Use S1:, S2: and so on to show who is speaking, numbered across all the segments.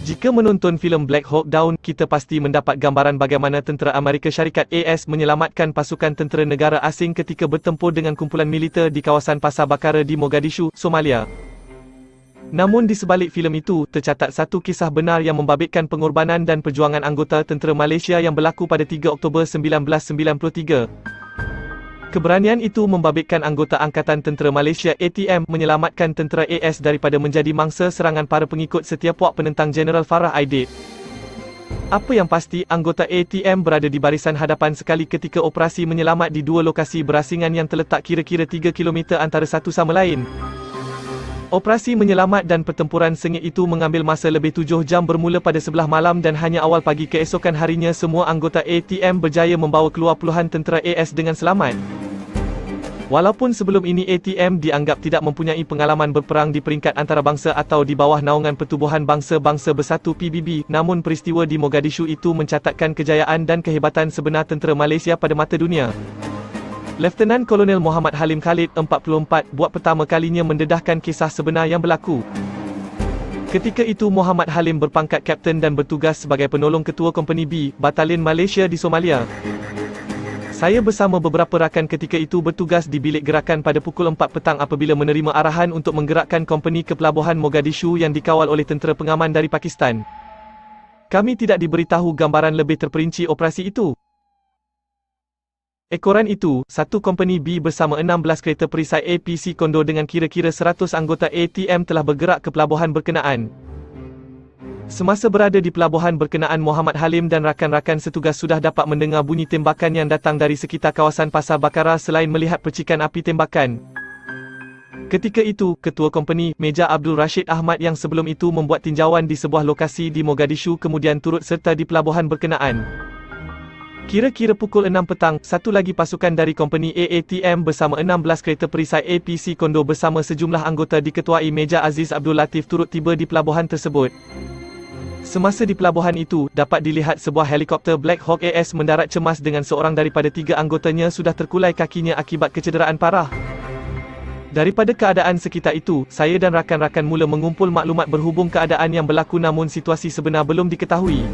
S1: Jika menonton filem Black Hawk Down, kita pasti mendapat gambaran bagaimana tentera Amerika Syarikat AS menyelamatkan pasukan tentera negara asing ketika bertempur dengan kumpulan militer di kawasan Pasar Bakara di Mogadishu, Somalia. Namun di sebalik filem itu, tercatat satu kisah benar yang membabitkan pengorbanan dan perjuangan anggota tentera Malaysia yang berlaku pada 3 Oktober 1993. Keberanian itu membabitkan anggota Angkatan Tentera Malaysia ATM menyelamatkan tentera AS daripada menjadi mangsa serangan para pengikut setia puak penentang Jeneral Farah Aidid. Apa yang pasti, anggota ATM berada di barisan hadapan sekali ketika operasi menyelamat di dua lokasi berasingan yang terletak kira-kira 3 km antara satu sama lain. Operasi menyelamat dan pertempuran sengit itu mengambil masa lebih 7 jam bermula pada sebelah malam dan hanya awal pagi keesokan harinya semua anggota ATM berjaya membawa keluar puluhan tentera AS dengan selamat. Walaupun sebelum ini ATM dianggap tidak mempunyai pengalaman berperang di peringkat antarabangsa atau di bawah naungan Pertubuhan Bangsa-Bangsa Bersatu PBB, namun peristiwa di Mogadishu itu mencatatkan kejayaan dan kehebatan sebenar tentera Malaysia pada mata dunia. Lieutenant Kolonel Muhammad Halim Khalid, 44, buat pertama kalinya mendedahkan kisah sebenar yang berlaku. Ketika itu Muhammad Halim berpangkat Kapten dan bertugas sebagai penolong Ketua Kompani B, Batalion Malaysia di Somalia. Saya bersama beberapa rakan ketika itu bertugas di bilik gerakan pada pukul 4 petang apabila menerima arahan untuk menggerakkan kompani ke pelabuhan Mogadishu yang dikawal oleh tentera pengaman dari Pakistan. Kami tidak diberitahu gambaran lebih terperinci operasi itu. Ekoran itu, satu kompani B bersama 16 kereta perisai APC Condor dengan kira-kira 100 anggota ATM telah bergerak ke pelabuhan berkenaan. Semasa berada di pelabuhan berkenaan, Muhammad Halim dan rakan-rakan setugas sudah dapat mendengar bunyi tembakan yang datang dari sekitar kawasan Pasar Bakara selain melihat percikan api tembakan. Ketika itu, Ketua Kompani, Meja Abdul Rashid Ahmad yang sebelum itu membuat tinjauan di sebuah lokasi di Mogadishu kemudian turut serta di pelabuhan berkenaan. Kira-kira pukul 6 petang, satu lagi pasukan dari kompani AATM bersama 16 kereta perisai APC Condor bersama sejumlah anggota diketuai Meja Aziz Abdul Latif turut tiba di pelabuhan tersebut. Semasa di pelabuhan itu, dapat dilihat sebuah helikopter Black Hawk AS mendarat cemas dengan seorang daripada 3 anggotanya sudah terkulai kakinya akibat kecederaan parah. Daripada keadaan sekitar itu, saya dan rakan-rakan mula mengumpul maklumat berhubung keadaan yang berlaku namun situasi sebenar belum diketahui.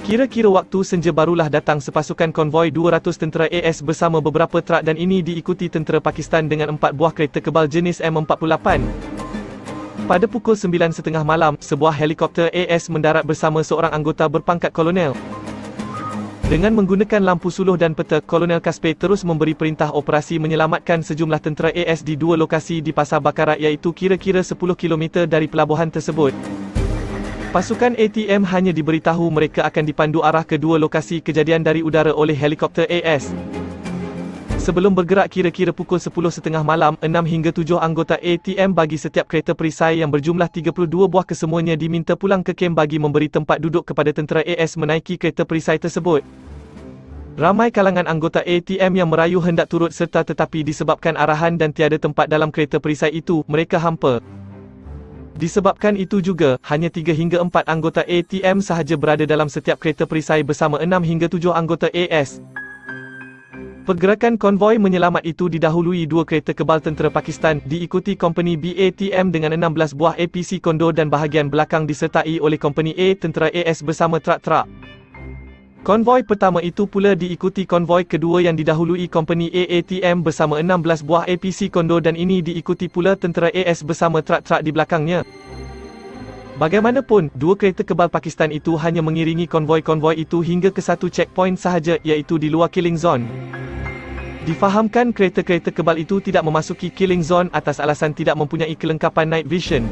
S1: Kira-kira waktu senja barulah datang sepasukan konvoi 200 tentera AS bersama beberapa trak dan ini diikuti tentera Pakistan dengan 4 buah kereta kebal jenis M48. Pada pukul 9.30 malam, sebuah helikopter AS mendarat bersama seorang anggota berpangkat kolonel. Dengan menggunakan lampu suluh dan peta, Kolonel Kaspe terus memberi perintah operasi menyelamatkan sejumlah tentera AS di dua lokasi di Pasar Bakara iaitu kira-kira 10 km dari pelabuhan tersebut. Pasukan ATM hanya diberitahu mereka akan dipandu arah ke dua lokasi kejadian dari udara oleh helikopter AS. Sebelum bergerak kira-kira pukul 10.30 malam, 6 hingga 7 anggota ATM bagi setiap kereta perisai yang berjumlah 32 buah kesemuanya diminta pulang ke kem bagi memberi tempat duduk kepada tentera AS menaiki kereta perisai tersebut. Ramai kalangan anggota ATM yang merayu hendak turut serta tetapi disebabkan arahan dan tiada tempat dalam kereta perisai itu, mereka hampa. Disebabkan itu juga, hanya 3 hingga 4 anggota ATM sahaja berada dalam setiap kereta perisai bersama 6 hingga 7 anggota AS. Pergerakan konvoi menyelamat itu didahului 2 kereta kebal tentera Pakistan, diikuti kompani BATM dengan 16 buah APC Condor dan bahagian belakang disertai oleh kompani A tentera AS bersama trak-trak. Konvoi pertama itu pula diikuti konvoi kedua yang didahului kompani AATM bersama 16 buah APC Condor dan ini diikuti pula tentera AS bersama trak-trak di belakangnya. Bagaimanapun, 2 kereta kebal Pakistan itu hanya mengiringi konvoi-konvoi itu hingga ke satu checkpoint sahaja iaitu di luar killing zone. Difahamkan kereta-kereta kebal itu tidak memasuki killing zone atas alasan tidak mempunyai kelengkapan night vision.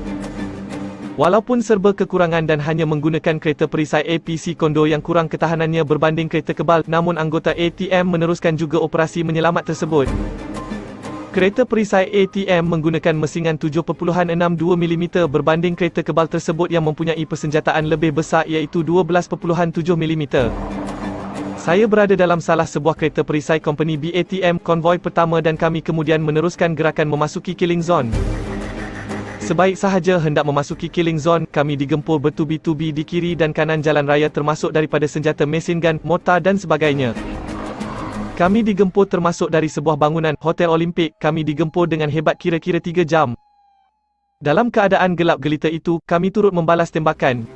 S1: Walaupun serba kekurangan dan hanya menggunakan kereta perisai APC Condor yang kurang ketahanannya berbanding kereta kebal, namun anggota ATM meneruskan juga operasi menyelamat tersebut. Kereta perisai ATM menggunakan mesingan 7.62mm berbanding kereta kebal tersebut yang mempunyai persenjataan lebih besar iaitu 12.7mm. Saya berada dalam salah sebuah kereta perisai kompani BATM konvoi pertama dan kami kemudian meneruskan gerakan memasuki killing zone. Sebaik sahaja hendak memasuki killing zone, kami digempur bertubi-tubi di kiri dan kanan jalan raya termasuk daripada senjata mesin gun, mortar dan sebagainya. Kami digempur termasuk dari sebuah bangunan, Hotel Olimpik, kami digempur dengan hebat kira-kira 3 jam. Dalam keadaan gelap gelita itu, kami turut membalas tembakan.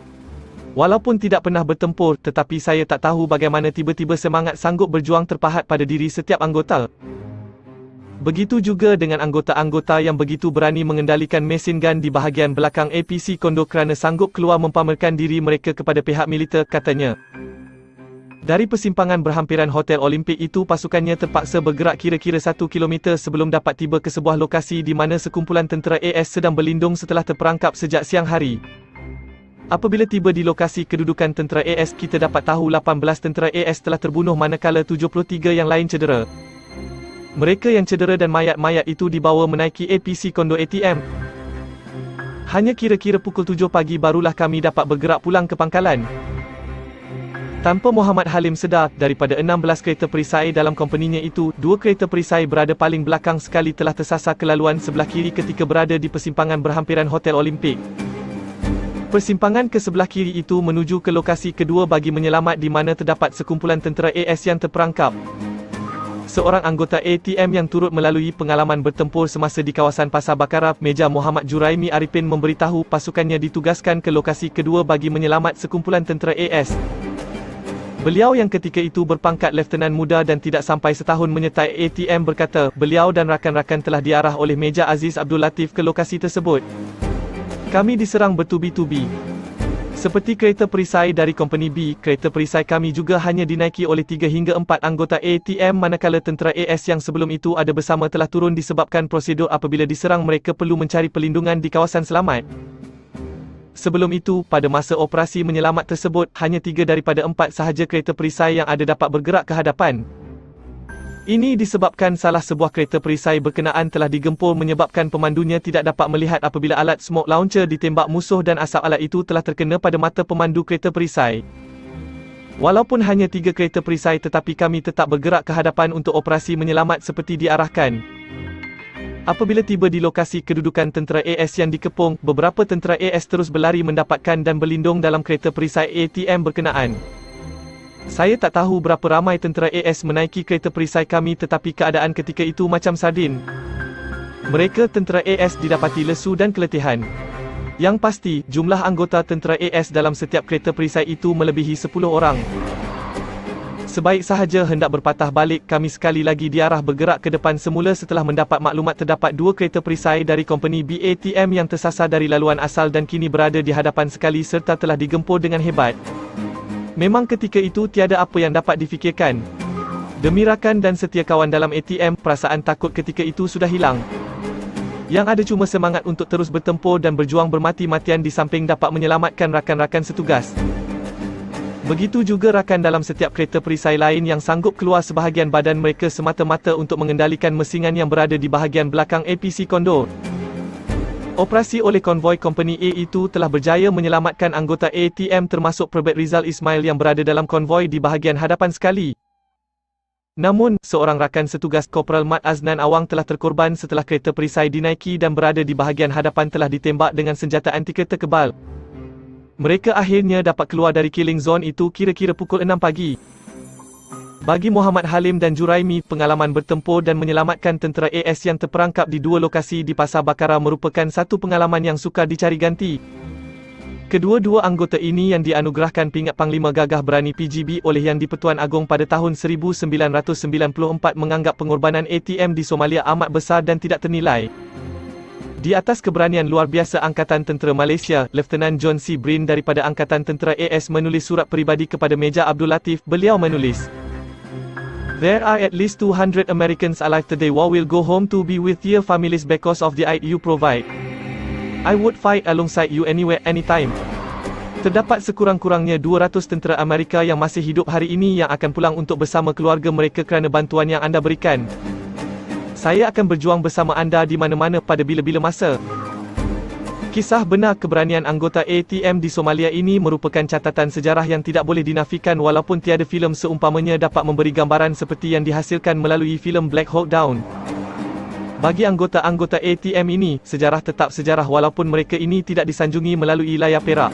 S1: Walaupun tidak pernah bertempur, tetapi saya tak tahu bagaimana tiba-tiba semangat sanggup berjuang terpahat pada diri setiap anggota. Begitu juga dengan anggota-anggota yang begitu berani mengendalikan mesin gun di bahagian belakang APC Kondo kerana sanggup keluar mempamerkan diri mereka kepada pihak militer, katanya. Dari persimpangan berhampiran Hotel Olimpik itu, pasukannya terpaksa bergerak kira-kira 1 kilometer sebelum dapat tiba ke sebuah lokasi di mana sekumpulan tentera AS sedang berlindung setelah terperangkap sejak siang hari. Apabila tiba di lokasi kedudukan tentera AS, kita dapat tahu 18 tentera AS telah terbunuh manakala 73 yang lain cedera. Mereka yang cedera dan mayat-mayat itu dibawa menaiki APC Kondo ATM. Hanya kira-kira pukul 7 pagi barulah kami dapat bergerak pulang ke pangkalan. Tanpa Muhammad Halim sedar, daripada 16 kereta perisai dalam kompeninya itu, 2 kereta perisai berada paling belakang sekali telah tersasar ke laluan sebelah kiri ketika berada di persimpangan berhampiran Hotel Olimpik. Persimpangan ke sebelah kiri itu menuju ke lokasi kedua bagi menyelamat di mana terdapat sekumpulan tentera AS yang terperangkap. Seorang anggota ATM yang turut melalui pengalaman bertempur semasa di kawasan Pasar Bakara, Meja Muhammad Juraimi Arifin memberitahu pasukannya ditugaskan ke lokasi kedua bagi menyelamat sekumpulan tentera AS. Beliau yang ketika itu berpangkat Lieutenant Muda dan tidak sampai setahun menyertai ATM berkata, beliau dan rakan-rakan telah diarah oleh Meja Aziz Abdul Latif ke lokasi tersebut. Kami diserang bertubi-tubi. Seperti kereta perisai dari Kompeni B, kereta perisai kami juga hanya dinaiki oleh 3 hingga 4 anggota ATM manakala tentera AS yang sebelum itu ada bersama telah turun disebabkan prosedur apabila diserang mereka perlu mencari perlindungan di kawasan selamat. Sebelum itu, pada masa operasi menyelamat tersebut, hanya 3 daripada 4 sahaja kereta perisai yang ada dapat bergerak ke hadapan. Ini disebabkan salah sebuah kereta perisai berkenaan telah digempur menyebabkan pemandunya tidak dapat melihat apabila alat smoke launcher ditembak musuh dan asap alat itu telah terkena pada mata pemandu kereta perisai. Walaupun hanya 3 kereta perisai tetapi kami tetap bergerak ke hadapan untuk operasi menyelamat seperti diarahkan. Apabila tiba di lokasi kedudukan tentera AS yang dikepung, beberapa tentera AS terus berlari mendapatkan dan berlindung dalam kereta perisai ATM berkenaan. Saya tak tahu berapa ramai tentera AS menaiki kereta perisai kami tetapi keadaan ketika itu macam sardin. Mereka tentera AS didapati lesu dan keletihan. Yang pasti, jumlah anggota tentera AS dalam setiap kereta perisai itu melebihi 10 orang. Sebaik sahaja hendak berpatah balik, kami sekali lagi diarah bergerak ke depan semula setelah mendapat maklumat terdapat 2 kereta perisai dari Kompeni BATM yang tersasar dari laluan asal dan kini berada di hadapan sekali serta telah digempur dengan hebat. Memang ketika itu tiada apa yang dapat difikirkan. Demi rakan dan setia kawan dalam ATM, perasaan takut ketika itu sudah hilang. Yang ada cuma semangat untuk terus bertempur dan berjuang bermati-matian di samping dapat menyelamatkan rakan-rakan setugas. Begitu juga rakan dalam setiap kereta perisai lain yang sanggup keluar sebahagian badan mereka semata-mata untuk mengendalikan mesingan yang berada di bahagian belakang APC Kondo. Operasi oleh konvoi Kompeni A itu telah berjaya menyelamatkan anggota ATM termasuk Perbet Rizal Ismail yang berada dalam konvoi di bahagian hadapan sekali. Namun, seorang rakan setugas Korporal Mat Aznan Awang telah terkorban setelah kereta perisai dinaiki dan berada di bahagian hadapan telah ditembak dengan senjata anti kereta kebal. Mereka akhirnya dapat keluar dari killing zone itu kira-kira pukul 6 pagi. Bagi Muhammad Halim dan Juraimi, pengalaman bertempur dan menyelamatkan tentera AS yang terperangkap di 2 lokasi di Pasar Bakara merupakan satu pengalaman yang sukar dicari ganti. Kedua-dua anggota ini yang dianugerahkan pingat Panglima Gagah Berani PGB oleh Yang di-Pertuan Agong pada tahun 1994 menganggap pengorbanan ATM di Somalia amat besar dan tidak ternilai. Di atas keberanian luar biasa Angkatan Tentera Malaysia, Lieutenant John C. Brin daripada Angkatan Tentera AS menulis surat peribadi kepada Meja Abdul Latif. Beliau menulis, "There are at least 200 Americans alive today who will go home to be with their families because of the aid you provide. I would fight alongside you anywhere, anytime." Terdapat sekurang-kurangnya 200 tentera Amerika yang masih hidup hari ini yang akan pulang untuk bersama keluarga mereka kerana bantuan yang anda berikan. Saya akan berjuang bersama anda di mana-mana pada bila-bila masa. Kisah benar keberanian anggota ATM di Somalia ini merupakan catatan sejarah yang tidak boleh dinafikan walaupun tiada filem seumpamanya dapat memberi gambaran seperti yang dihasilkan melalui filem Black Hawk Down. Bagi anggota-anggota ATM ini, sejarah tetap sejarah walaupun mereka ini tidak disanjungi melalui layar perak.